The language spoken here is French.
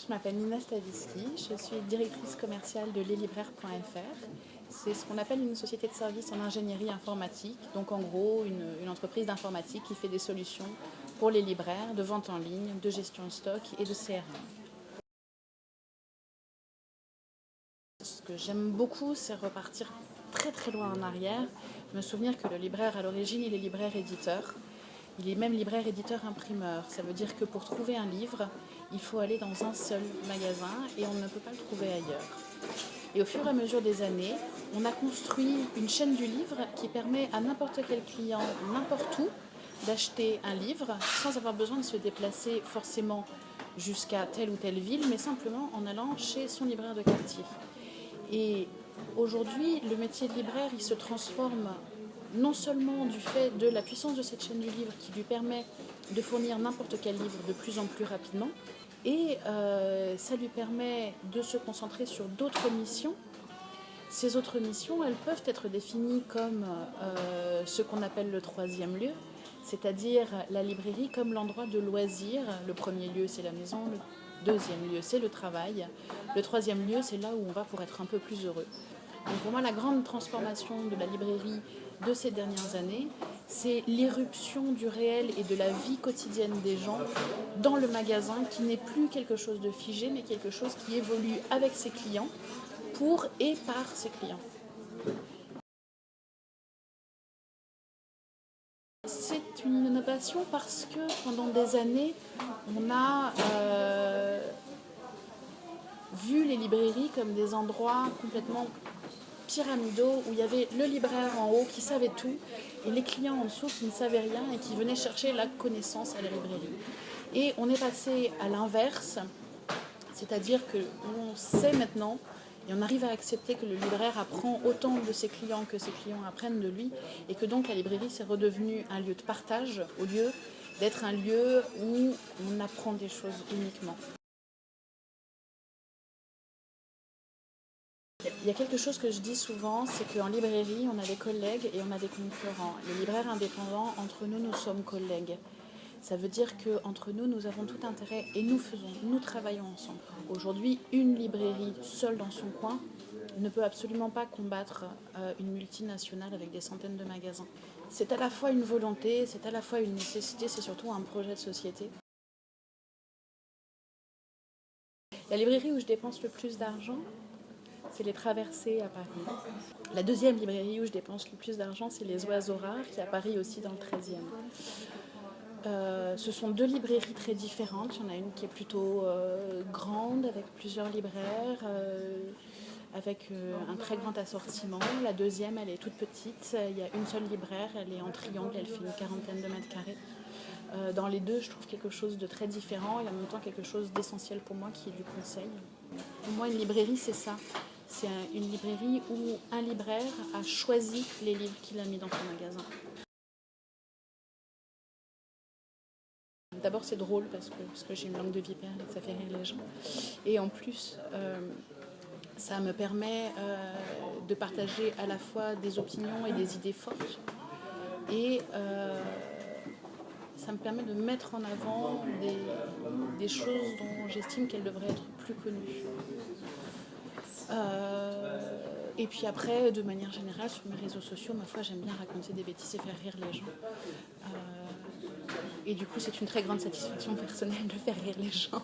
Je m'appelle Nina Stavisky, je suis directrice commerciale de leslibraires.fr. C'est ce qu'on appelle une société de services en ingénierie informatique, donc en gros une entreprise d'informatique qui fait des solutions pour les libraires de vente en ligne, de gestion de stock et de CRM. Ce que j'aime beaucoup, c'est repartir très loin en arrière, me souvenir que le libraire à l'origine, il est libraire-éditeur. Il est même libraire-éditeur-imprimeur. Ça veut dire que pour trouver un livre, il faut aller dans un seul magasin et on ne peut pas le trouver ailleurs. Et au fur et à mesure des années, on a construit une chaîne du livre qui permet à n'importe quel client, n'importe où, d'acheter un livre sans avoir besoin de se déplacer forcément jusqu'à telle ou telle ville, mais simplement en allant chez son libraire de quartier. Et aujourd'hui, le métier de libraire, il se transforme non seulement du fait de la puissance de cette chaîne du livre qui lui permet de fournir n'importe quel livre de plus en plus rapidement, et ça lui permet de se concentrer sur d'autres missions. Ces autres missions, elles peuvent être définies comme ce qu'on appelle le troisième lieu, c'est-à-dire la librairie comme l'endroit de loisir. Le premier lieu, c'est la maison, le deuxième lieu, c'est le travail, le troisième lieu, c'est là où on va pour être un peu plus heureux. Donc pour moi, la grande transformation de la librairie de ces dernières années, c'est l'irruption du réel et de la vie quotidienne des gens dans le magasin, qui n'est plus quelque chose de figé, mais quelque chose qui évolue avec ses clients, pour et par ses clients. C'est une innovation parce que pendant des années, on a vu les librairies comme des endroits complètement pyramidaux où il y avait le libraire en haut qui savait tout et les clients en dessous qui ne savaient rien et qui venaient chercher la connaissance à la librairie. Et on est passé à l'inverse, c'est-à-dire qu'on sait maintenant et on arrive à accepter que le libraire apprend autant de ses clients que ses clients apprennent de lui et que donc la librairie s'est redevenue un lieu de partage au lieu d'être un lieu où on apprend des choses uniquement. Il y a quelque chose que je dis souvent, c'est qu'en librairie, on a des collègues et on a des concurrents. Les libraires indépendants, entre nous, nous sommes collègues. Ça veut dire qu'entre nous, nous avons tout intérêt et nous travaillons ensemble. Aujourd'hui, une librairie seule dans son coin ne peut absolument pas combattre une multinationale avec des centaines de magasins. C'est à la fois une volonté, c'est à la fois une nécessité, c'est surtout un projet de société. La librairie où je dépense le plus d'argent, c'est les Traversées à Paris. La deuxième librairie où je dépense le plus d'argent, c'est les Oiseaux Rares, qui est à Paris aussi dans le 13e. Ce sont deux librairies très différentes. Il y en a une qui est plutôt grande, avec plusieurs libraires, avec un très grand assortiment. La deuxième, elle est toute petite. Il y a une seule libraire, elle est en triangle, elle fait une quarantaine de mètres carrés. Dans les deux, je trouve quelque chose de très différent et en même temps quelque chose d'essentiel pour moi qui est du conseil. Pour moi, une librairie, c'est ça. C'est une librairie où un libraire a choisi les livres qu'il a mis dans son magasin. D'abord, c'est drôle parce que j'ai une langue de vipère et que ça fait rire les gens. Et en plus, ça me permet de partager à la fois des opinions et des idées fortes. Et ça me permet de mettre en avant des choses dont j'estime qu'elles devraient être plus connues. Et puis après, de manière générale, sur mes réseaux sociaux, ma foi, j'aime bien raconter des bêtises et faire rire les gens. Et du coup, c'est une très grande satisfaction personnelle de faire rire les gens.